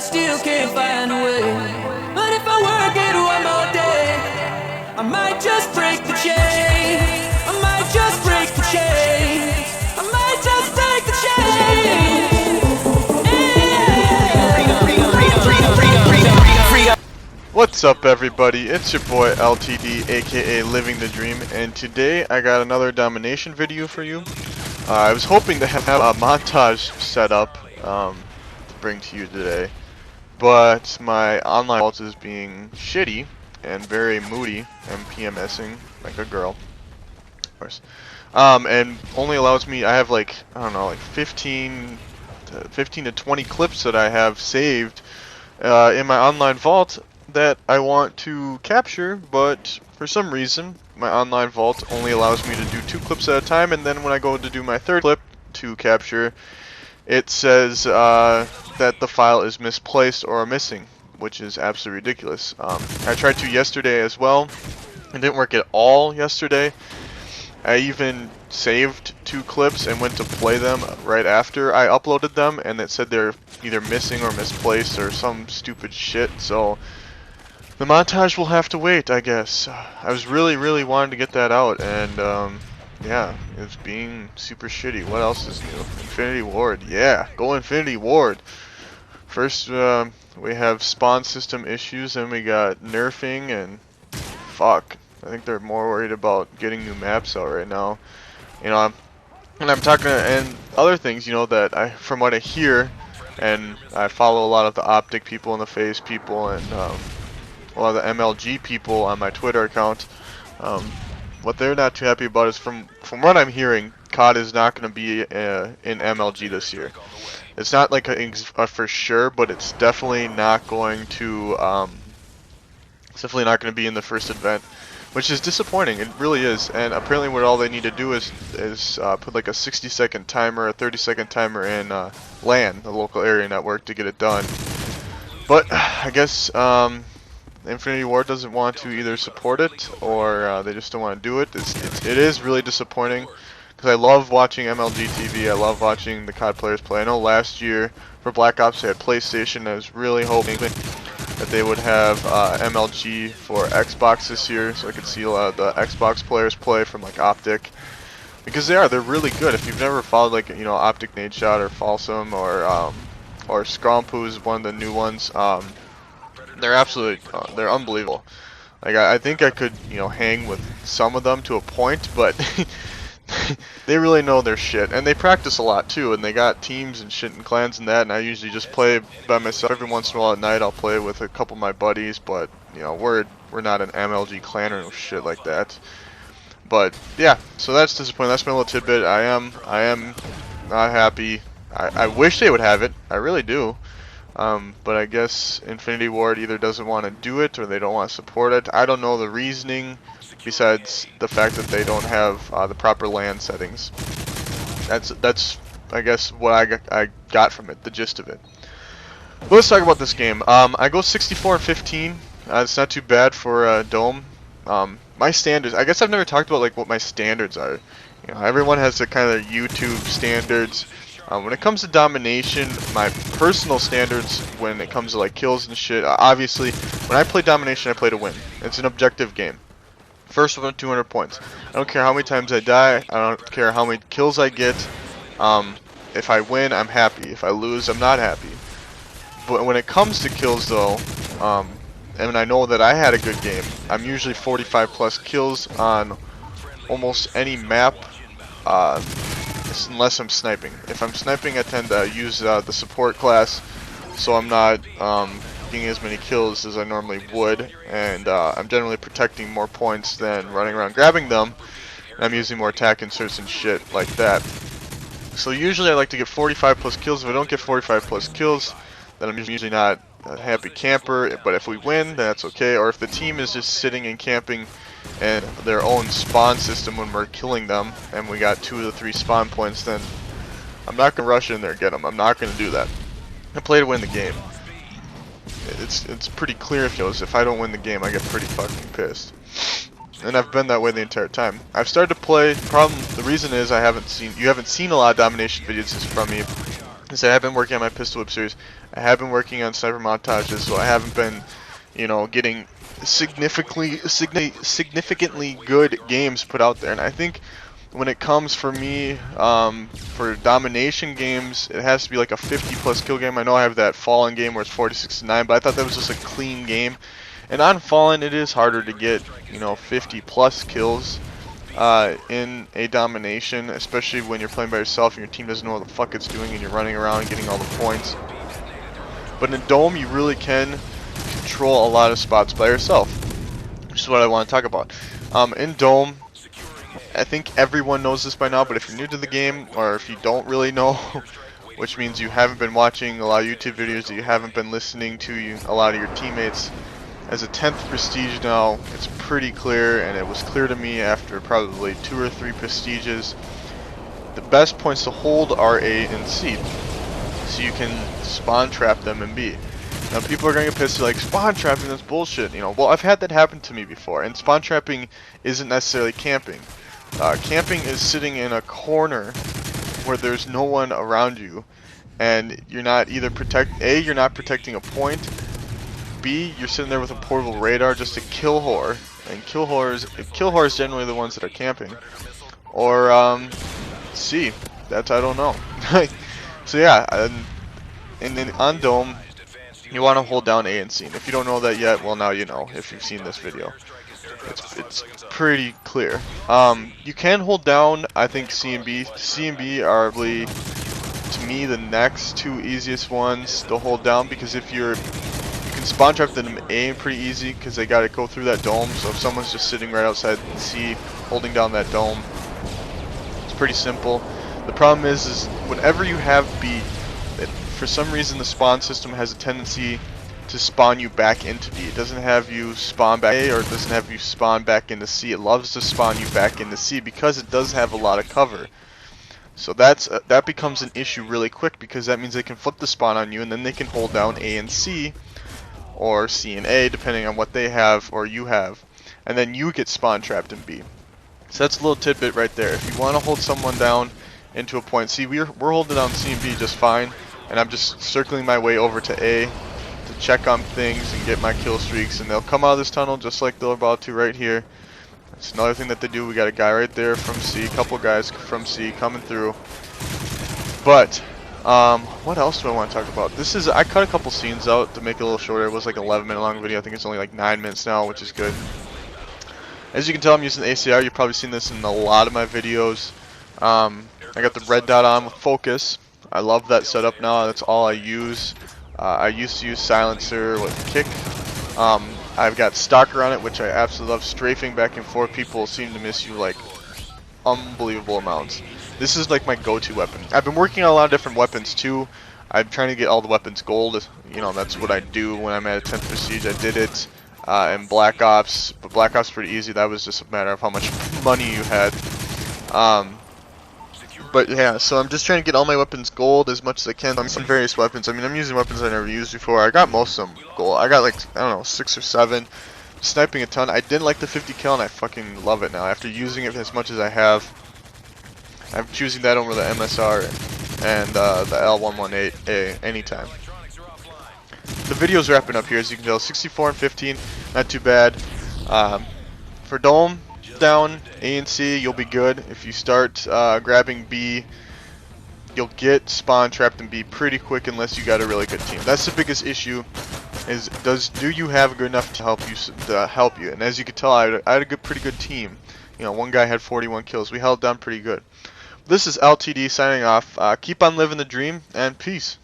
still can't find a way. But if I work it one more day, I might just break the chain. I might just break the chain. I might just break the chain. What's up, everybody? It's your boy LTD, aka Living the Dream, and today I got another Domination video for you. I was hoping to have a montage set up to bring to you today, but my online vault is being shitty and very moody and PMSing like a girl, of course, and only allows me. I have like, I don't know, like 15 to 20 clips that I have saved in my online vault that I want to capture, but for some reason my online vault only allows me to do 2 clips at a time, and then when I go to do my 3rd clip to capture, it says that the file is misplaced or missing, which is absolutely ridiculous. I tried to yesterday as well. It didn't work at all yesterday. I even saved 2 clips and went to play them right after I uploaded them, and it said they're either missing or misplaced or some stupid shit, so the montage will have to wait, I guess. I was really wanting to get that out, and yeah, it's being super shitty. What else is new? Infinity Ward, yeah, go Infinity Ward. First, we have spawn system issues, and we got nerfing, and fuck, I think they're more worried about getting new maps out right now. You know, and I'm talking, and other things, you know, that from what I hear, and I follow a lot of the Optic people and the FaZe people, and a lot of the MLG people on my Twitter account. What they're not too happy about is, from what I'm hearing, COD is not going to be in MLG this year. It's not like a for sure, but it's definitely not going to. It's definitely not going to be in the first event, which is disappointing. It really is. And apparently, what all they need to do is put like a 60-second timer, a 30-second timer in LAN, the local area network, to get it done. But I guess Infinity Ward doesn't want to either support it, or they just don't want to do it. It is really disappointing, because I love watching MLG TV. I love watching the COD players play. I know last year for Black Ops they had PlayStation. I was really hoping that they would have MLG for Xbox this year, so I could see a lot of the Xbox players play from like Optic, because they're really good. If you've never followed, like, you know, Optic Nadeshot or Falsum or Scrump, who's one of the new ones, they're absolutely, they're unbelievable. Like, I think I could, you know, hang with some of them to a point, but they really know their shit, and they practice a lot too, and they got teams and shit and clans and that, and I usually just play by myself. Every once in a while at night I'll play with a couple of my buddies, but, you know, we're not an MLG clan or no shit like that. But yeah, so that's disappointing. That's my little tidbit. I am not happy. I wish they would have it. I really do. But I guess Infinity Ward either doesn't want to do it or they don't want to support it. I don't know the reasoning, besides the fact that they don't have the proper LAN settings. That's I guess what I got from it, the gist of it. But let's talk about this game. I go 64-15. It's not too bad for Dome. My standards, I guess I've never talked about like what my standards are. You know, everyone has their kind of YouTube standards. When it comes to Domination, my personal standards when it comes to like kills and shit, obviously when I play Domination I play to win. It's an objective game. First one, 200 points. I don't care how many times I die, I don't care how many kills I get. If I win, I'm happy. If I lose, I'm not happy. But when it comes to kills though, and I know that I had a good game, I'm usually 45 plus kills on almost any map, unless I'm sniping. If I'm sniping, I tend to use the support class, so I'm not getting as many kills as I normally would, and I'm generally protecting more points than running around grabbing them. And I'm using more attack inserts and shit like that. So usually I like to get 45 plus kills. If I don't get 45 plus kills, then I'm usually not a happy camper, but if we win, then that's okay. Or if the team is just sitting and camping in their own spawn system when we're killing them, and we got 2 of the 3 spawn points, then I'm not going to rush in there and get them. I'm not going to do that. I play to win the game. It's pretty clear if I don't win the game, I get pretty fucking pissed. And I've been that way the entire time. I've started to play. The reason is you haven't seen a lot of Domination videos from me. is I have been working on my pistol whip series. I have been working on sniper montages, so I haven't been, you know, getting significantly good games put out there. And I think when it comes for me, for domination games, it has to be like a 50+ kill game. I know I have that Fallen game where it's 46-9, but I thought that was just a clean game. And on Fallen, it is harder to get, you know, 50+ kills in a domination, especially when you're playing by yourself and your team doesn't know what the fuck it's doing and you're running around and getting all the points. But in Dome, you really can control a lot of spots by yourself, which is what I want to talk about. In Dome, I think everyone knows this by now, but if you're new to the game, or if you don't really know, which means you haven't been watching a lot of YouTube videos, that you haven't been listening to a lot of your teammates, as a 10th prestige now, it's pretty clear, and it was clear to me after probably 2 or 3 prestiges. The best points to hold are A and C, so you can spawn trap them in B. Now people are going to get pissed, like, spawn trapping, that's bullshit, you know. Well, I've had that happen to me before, and spawn trapping isn't necessarily camping. Camping is sitting in a corner where there's no one around you, and you're not either you're not protecting a point, B, you're sitting there with a portable radar just to kill whore, and kill whores generally the ones that are camping, or C, that's, I don't know. So yeah, and then on Dome, you want to hold down A and C. And if you don't know that yet, well, now you know if you've seen this video. It's pretty clear. You can hold down, I think, C and B. C and B are probably, to me, the next 2 easiest ones to hold down, because if you can spawn trap them A pretty easy, because they got to go through that dome. So if someone's just sitting right outside C, holding down that dome, it's pretty simple. The problem is whenever you have B, for some reason the spawn system has a tendency to spawn you back into B. It doesn't have you spawn back A, or it doesn't have you spawn back into C. It loves to spawn you back into C because it does have a lot of cover. So that becomes an issue really quick, because that means they can flip the spawn on you, and then they can hold down A and C, or C and A, depending on what they have or you have, and then you get spawn trapped in B. So that's a little tidbit right there. If you want to hold someone down into a point, see, we're holding down C and B just fine, and I'm just circling my way over to A to check on things and get my kill streaks, and they'll come out of this tunnel just like they're about to right here. That's another thing that they do. We got a guy right there from C, a couple guys from C coming through. But what else do I want to talk about? I cut a couple scenes out to make it a little shorter. It was like an 11-minute long video. I think it's only like 9 minutes now, which is good. As you can tell, I'm using the ACR. You've probably seen this in a lot of my videos. I got the red dot on with focus. I love that setup now. That's all I use. I used to use silencer with kick. I've got stalker on it, which I absolutely love. Strafing back and forth, people seem to miss you like unbelievable amounts. This is like my go-to weapon. I've been working on a lot of different weapons too. I'm trying to get all the weapons gold. You know, that's what I do when I'm at a 10th prestige. I did it in Black Ops, but Black Ops pretty easy. That was just a matter of how much money you had. But yeah, so I'm just trying to get all my weapons gold as much as I can. Some various weapons. I mean, I'm using weapons I never used before. I got most of them gold. I got like, I don't know, 6 or 7. Sniping a ton. I didn't like the 50 kill, and I fucking love it now. After using it as much as I have, I'm choosing that over the MSR and the L118A anytime. The video's wrapping up here, as you can tell. 64 and 15, not too bad. For Dome, down A and C, you'll be good. If you start grabbing B, you'll get spawn trapped in B pretty quick unless you got a really good team. That's the biggest issue. Is do you have good enough to help you? And as you can tell, I had a pretty good team. You know, one guy had 41 kills. We held down pretty good. This is LTD signing off. Keep on living the dream, and peace.